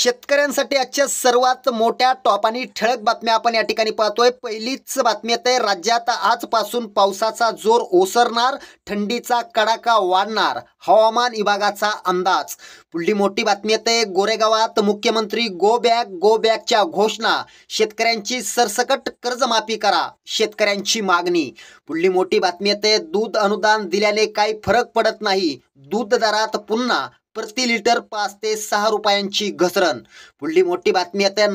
शेतकऱ्यांसाठी आजच्या सर्वात मोठ्या टॉप आणि ठळक बातम्या आपण या ठिकाणी पाहतोय। पहिलीच बातमी आहे, राज्यात आजपासून पावसाचा जोर ओसरणार, थंडीचा कडाका वाढणार, हवामान विभागाचा अंदाज। पुढली मोठी बातमी आहे, गोरेगावात मुख्यमंत्री गो बॅकच्या घोषणा, शेतकऱ्यांची सरसकट कर्जमाफी करा, शेतकऱ्यांची मागणी। पुढली मोठी बातमी आहे, दूध अनुदान दिल्याने काही फरक पडत नाही, दूध दरात पुन्हा प्रति लिटर 5 ते 6 रुपयांची घसरण। पुढली मोठी बातमी आहे,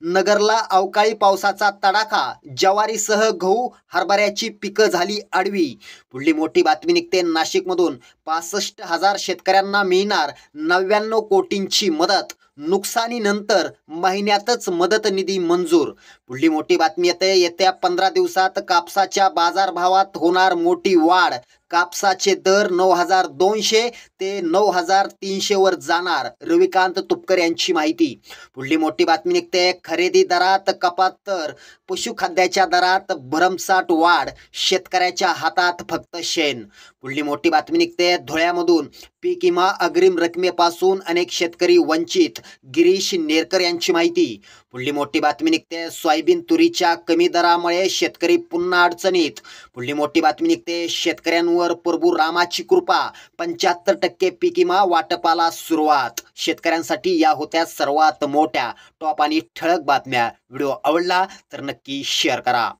नगरला अवकाळी पावसाचा तडाखा, ज्वारीसह गहू हरभऱ्याची पिकं झाली आडवी। पुढली मोठी बातमी निघते, नाशिकमधून 65,000 शेतकऱ्यांना मिळणार 99 कोटींची मदत, नुकसानीनंतर महिन्यातच मदत निधी मंजूर। पुढली मोठी बातमी येते, येत्या 15 दिवसात कापसाच्या बाजारभावात होणार मोठी वाढ, कापसाचे दर 9,200 ते 9,300 वर जाणार, रविकांत तुपकर यांची माहिती। पुढली मोठी बातमी निघते, खरेदी दरात कपात तर पशुखाद्याच्या दरात भरमसाठ वाढ, शेतकऱ्याच्या हातात फक्त शेण। पुढली मोठी बातमी निघते, धुळ्यामधून पीक विमा अग्रिम रकमेपासून अनेक शेतकरी वंचित, गिरीश नेरकर यांची माहिती। पुढली मोठी बातमी निघते, सोयाबीन तुरीच्या कमी दरामुळे शेतकरी पुन्हा अडचणीत। पुढली मोठी बातमी निघते, शेतकऱ्यांवर प्रभू रामाची कृपा, 75% पीक विमा वाटपाला सुरुवात। शेतकऱ्यांसाठी या होत्या सर्वात मोठ्या टॉप आणि ठळक बातम्या। व्हिडिओ आवडला तर नक्की शेअर करा।